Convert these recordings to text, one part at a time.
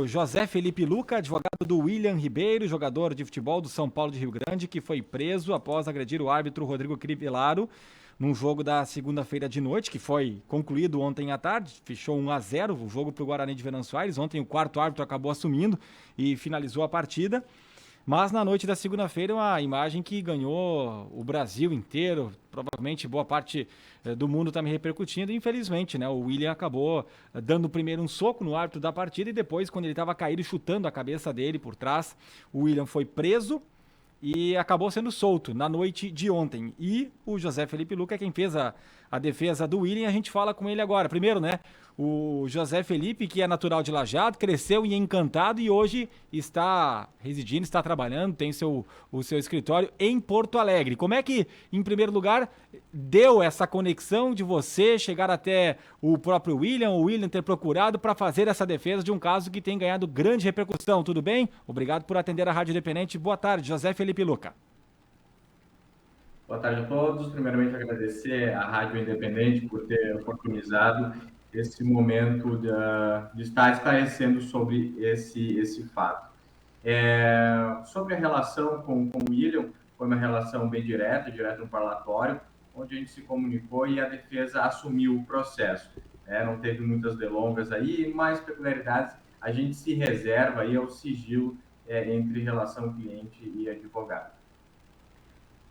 José Felipe Luca, advogado do William Ribeiro, jogador de futebol do São Paulo de Rio Grande, que foi preso após agredir o árbitro Rodrigo Crivellaro num jogo da segunda-feira de noite, que foi concluído ontem à tarde, fechou 1-0 o jogo para o Guarani de Venâncio Aires. Ontem o quarto árbitro acabou assumindo e finalizou a partida. Mas na noite da segunda-feira, uma imagem que ganhou o Brasil inteiro, provavelmente boa parte do mundo está me repercutindo, e infelizmente, né, o William acabou dando primeiro um soco no árbitro da partida e depois, quando ele estava caído, chutando a cabeça dele por trás, o William foi preso e acabou sendo solto na noite de ontem. E o José Felipe Luca é quem fez a defesa do William, a gente fala com ele agora. Primeiro, né, o José Felipe, que é natural de Lajeado, cresceu em Encantado e hoje está residindo, está trabalhando, tem o seu escritório em Porto Alegre. Como é que, em primeiro lugar, deu essa conexão de você chegar até o próprio William, o William ter procurado para fazer essa defesa de um caso que tem ganhado grande repercussão? Tudo bem? Obrigado por atender a Rádio Independente. Boa tarde, José Felipe Luca. Boa tarde a todos. Primeiramente, agradecer à Rádio Independente por ter oportunizado esse momento de estar esclarecendo sobre esse fato. Sobre a relação com o William, foi uma relação bem direta no parlatório, onde a gente se comunicou e a defesa assumiu o processo. Não teve muitas delongas aí, mais peculiaridades a gente se reserva aí ao sigilo entre relação cliente e advogado.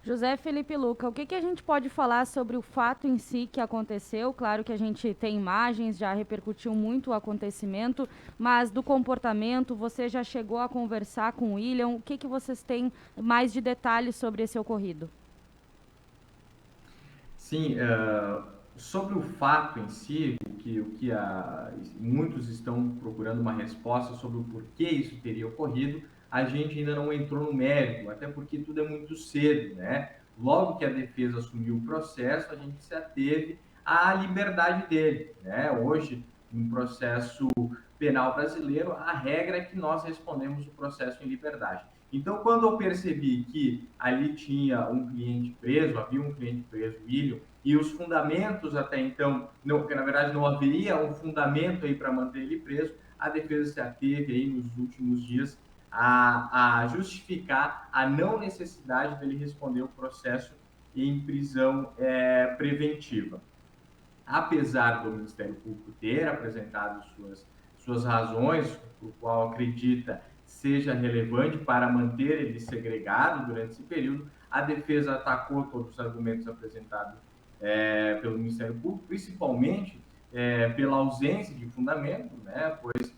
José Felipe Luca, o que a gente pode falar sobre o fato em si que aconteceu? Claro que a gente tem imagens, já repercutiu muito o acontecimento, mas do comportamento, você já chegou a conversar com o William? O que vocês têm mais de detalhes sobre esse ocorrido? Sim, sobre o fato em si, muitos estão procurando uma resposta sobre o porquê isso teria ocorrido, a gente ainda não entrou no mérito, até porque tudo é muito cedo, né? Logo que a defesa assumiu o processo, a gente se ateve à liberdade dele, né? Hoje, no processo penal brasileiro, a regra é que nós respondemos o processo em liberdade. Então, quando eu percebi que ali tinha um cliente preso, havia um cliente preso, William, e os fundamentos até então, porque na verdade não haveria um fundamento aí para manter ele preso, a defesa se ateve aí nos últimos dias a justificar a não necessidade dele responder o processo em prisão preventiva. Apesar do Ministério Público ter apresentado suas razões, por qual acredita seja relevante para manter ele segregado durante esse período, a defesa atacou todos os argumentos apresentados pelo Ministério Público, principalmente pela ausência de fundamento, né, pois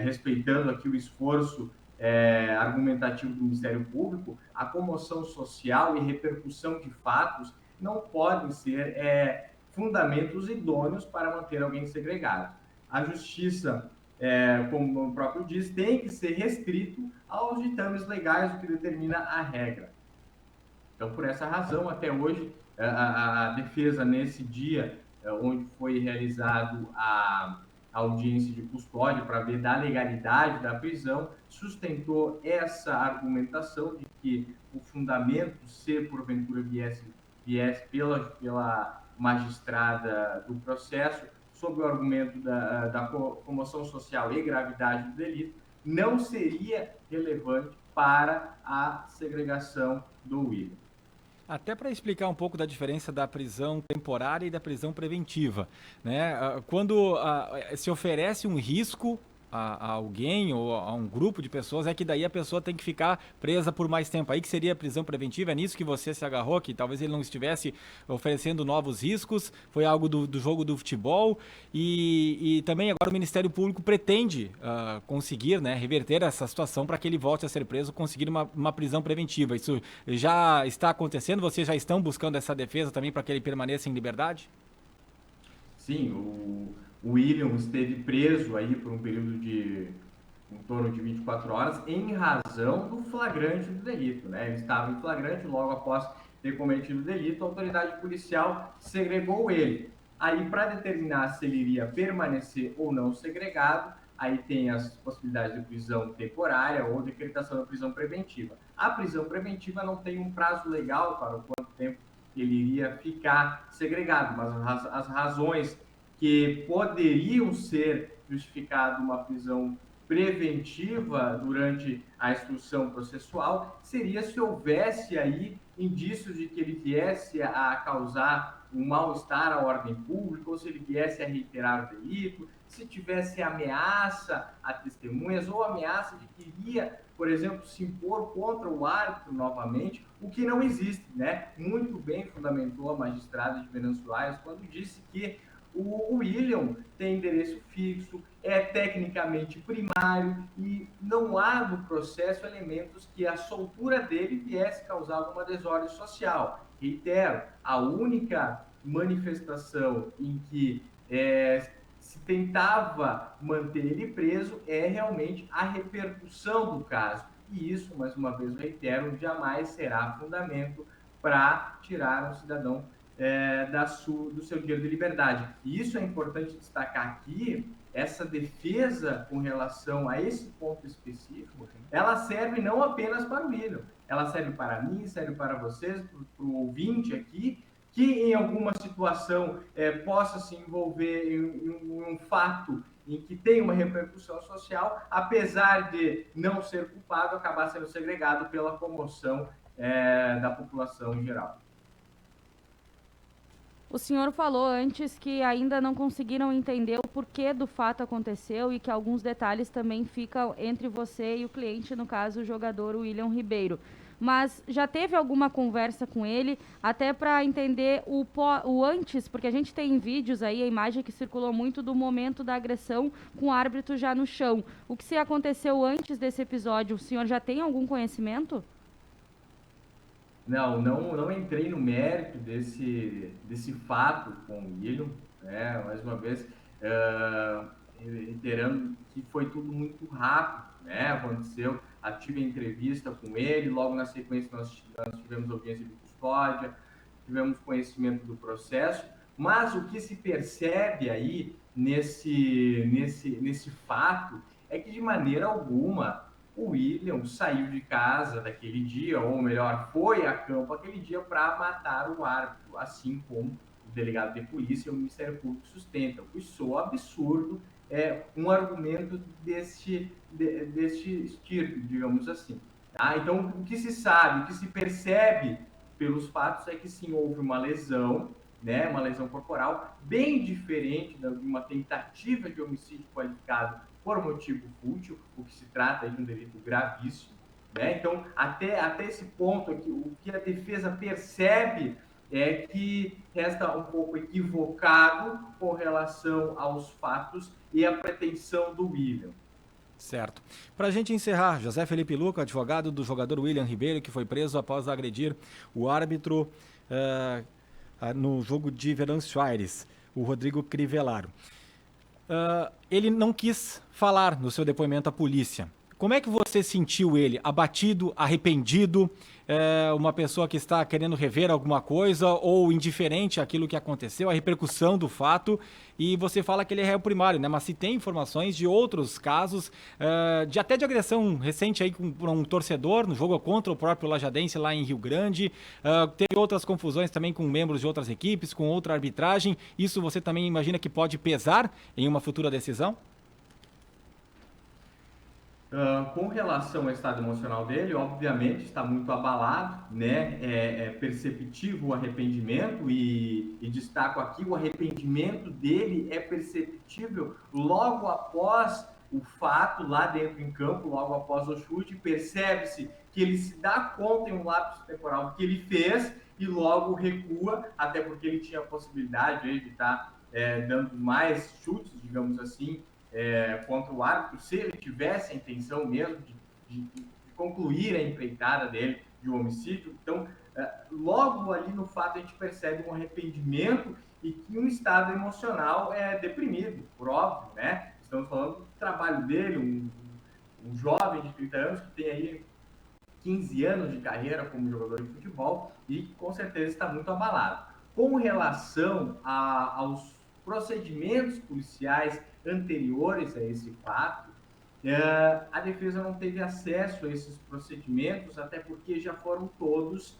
respeitando aqui o esforço argumentativo do Ministério Público, a comoção social e repercussão de fatos não podem ser fundamentos idôneos para manter alguém segregado. A justiça, como o próprio diz, tem que ser restrito aos ditames legais, o que determina a regra. Então, por essa razão, até hoje, a defesa, nesse dia onde foi realizado a audiência de custódia para ver da legalidade da prisão, sustentou essa argumentação de que o fundamento, se porventura viesse pela magistrada do processo, sob o argumento da comoção social e gravidade do delito, não seria relevante para a segregação do William. Até para explicar um pouco da diferença da prisão temporária e da prisão preventiva, né? Quando se oferece um risco a alguém ou a um grupo de pessoas, é que daí a pessoa tem que ficar presa por mais tempo. Aí que seria a prisão preventiva, é nisso que você se agarrou, que talvez ele não estivesse oferecendo novos riscos, foi algo do jogo do futebol e também agora o Ministério Público pretende conseguir, né, reverter essa situação para que ele volte a ser preso, conseguir uma prisão preventiva. Isso já está acontecendo? Vocês já estão buscando essa defesa também para que ele permaneça em liberdade? Sim, o William esteve preso aí por um período de em torno de 24 horas em razão do flagrante do delito, né? Ele estava em flagrante logo após ter cometido o delito, a autoridade policial segregou ele. Aí, para determinar se ele iria permanecer ou não segregado, aí tem as possibilidades de prisão temporária ou decretação da prisão preventiva. A prisão preventiva não tem um prazo legal para o quanto tempo ele iria ficar segregado, mas as razões que poderiam ser justificado uma prisão preventiva durante a instrução processual seria se houvesse aí indícios de que ele viesse a causar um mal-estar à ordem pública, ou se ele viesse a reiterar o delito, se tivesse ameaça a testemunhas ou ameaça de que iria, por exemplo, se impor contra o árbitro novamente, o que não existe, né? Muito bem fundamentou a magistrada de Venâncio Aires quando disse que o William tem endereço fixo, é tecnicamente primário e não há no processo elementos que a soltura dele viesse causar alguma desordem social. Reitero, a única manifestação em que se tentava manter ele preso é realmente a repercussão do caso. E isso, mais uma vez reitero, jamais será fundamento para tirar um cidadão do seu direito de liberdade. E isso é importante destacar aqui, essa defesa com relação a esse ponto específico, ela serve não apenas para o William, ela serve para mim, serve para vocês, para o ouvinte aqui, que em alguma situação possa se envolver em um fato em que tem uma repercussão social, apesar de não ser culpado, acabar sendo segregado pela comoção da população em geral. O senhor falou antes que ainda não conseguiram entender o porquê do fato aconteceu e que alguns detalhes também ficam entre você e o cliente, no caso o jogador William Ribeiro. Mas já teve alguma conversa com ele, até para entender o antes, porque a gente tem vídeos aí, a imagem que circulou muito do momento da agressão com o árbitro já no chão. O que se aconteceu antes desse episódio, o senhor já tem algum conhecimento? Não entrei no mérito desse fato com o William, né? Mais uma vez, reiterando que foi tudo muito rápido, né? Aconteceu, tive a entrevista com ele, logo na sequência nós tivemos audiência de custódia, tivemos conhecimento do processo, mas o que se percebe aí nesse fato é que de maneira alguma o William saiu de casa daquele dia, ou melhor, foi a campo aquele dia para matar o árbitro, assim como o delegado de polícia e o Ministério Público sustentam. Isso soa absurdo, um argumento deste tipo, digamos assim. Tá? Então, o que se sabe, o que se percebe pelos fatos é que sim, houve uma lesão, né, uma lesão corporal, bem diferente de uma tentativa de homicídio qualificado por motivo fútil, o que se trata de um delito gravíssimo, né? Então, até esse ponto aqui, o que a defesa percebe é que resta um pouco equivocado com relação aos fatos e a pretensão do William. Certo. Para a gente encerrar, José Felipe Luca, advogado do jogador William Ribeiro, que foi preso após agredir o árbitro no jogo de Venâncio Aires, o Rodrigo Crivellaro. Ele não quis falar no seu depoimento à polícia. Como é que você sentiu ele? Abatido, arrependido, uma pessoa que está querendo rever alguma coisa ou indiferente àquilo que aconteceu, a repercussão do fato, e você fala que ele é réu primário, né? Mas se tem informações de outros casos, até de agressão recente aí por um torcedor no jogo contra o próprio Lajadense lá em Rio Grande, teve outras confusões também com membros de outras equipes, com outra arbitragem, isso você também imagina que pode pesar em uma futura decisão? Com relação ao estado emocional dele, obviamente está muito abalado, né? É perceptível o arrependimento e destaco aqui, o arrependimento dele é perceptível logo após o fato, lá dentro em campo, logo após o chute, percebe-se que ele se dá conta em um lapso temporal do que ele fez e logo recua, até porque ele tinha a possibilidade de estar dando mais chutes, digamos assim, contra o árbitro, se ele tivesse a intenção mesmo de concluir a empreitada dele de um homicídio. Então, logo ali no fato a gente percebe um arrependimento e que um estado emocional deprimido, por óbvio, né? Estamos falando do trabalho dele, um jovem de 30 anos que tem aí 15 anos de carreira como jogador de futebol e que com certeza está muito abalado. Com relação aos procedimentos policiais anteriores a esse fato, a defesa não teve acesso a esses procedimentos, até porque já foram todos,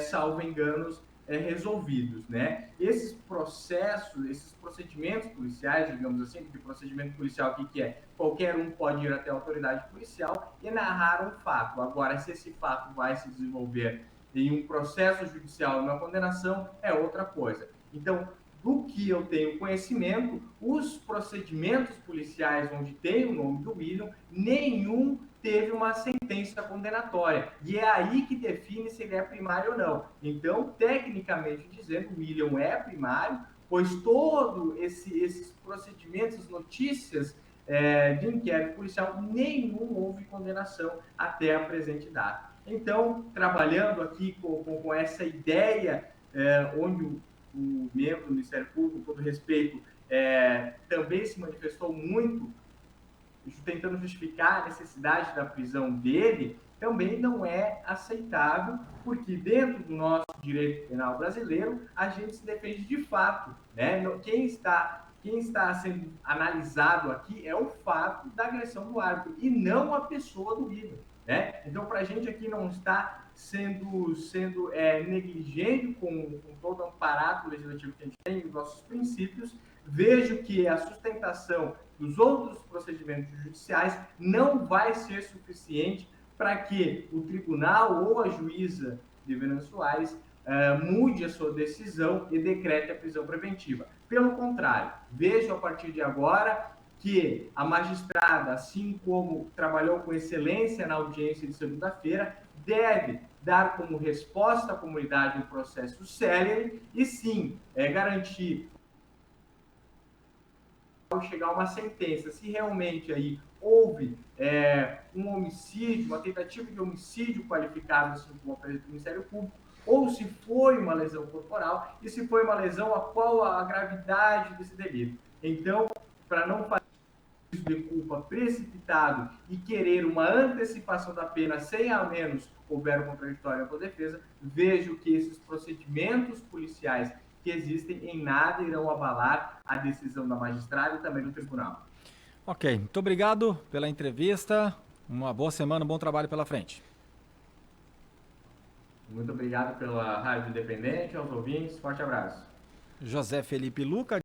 salvo enganos, resolvidos, né? Esses processos, esses procedimentos policiais, digamos assim, porque procedimento policial, o que é? Qualquer um pode ir até a autoridade policial e narrar um fato. Agora, se esse fato vai se desenvolver em um processo judicial, uma condenação, é outra coisa. Então, do que eu tenho conhecimento, os procedimentos policiais onde tem o nome do William, nenhum teve uma sentença condenatória. E é aí que define se ele é primário ou não. Então, tecnicamente dizendo, o William é primário, pois todos esses procedimentos, notícias de inquérito policial, nenhum houve condenação até a presente data. Então, trabalhando aqui com essa ideia, onde o membro do Ministério Público, com todo respeito, também se manifestou muito, tentando justificar a necessidade da prisão dele, também não é aceitável, porque dentro do nosso direito penal brasileiro, a gente se defende de fato, né? Quem está sendo analisado aqui é o fato da agressão do árbitro, e não a pessoa do William, né? Então, para a gente aqui não está sendo negligente com todo o aparato legislativo que a gente tem, os nossos princípios, vejo que a sustentação dos outros procedimentos judiciais não vai ser suficiente para que o tribunal ou a juíza de Venâncio Soares mude a sua decisão e decrete a prisão preventiva. Pelo contrário, vejo a partir de agora que a magistrada, assim como trabalhou com excelência na audiência de segunda-feira, deve dar como resposta à comunidade um processo célere e sim garantir ao chegar a uma sentença, se realmente aí houve um homicídio, uma tentativa de homicídio qualificado, assim como a presidente do Ministério Público, ou se foi uma lesão corporal, e se foi uma lesão, a qual a gravidade desse delito. Então, para não fazer isso de culpa precipitado e querer uma antecipação da pena sem ao menos houver um contraditório com a defesa, vejo que esses procedimentos policiais que existem em nada irão abalar a decisão da magistrada e também do tribunal. Ok, muito obrigado pela entrevista, uma boa semana, um bom trabalho pela frente. Muito obrigado pela Rádio Independente, aos ouvintes, forte abraço. José Felipe Luca.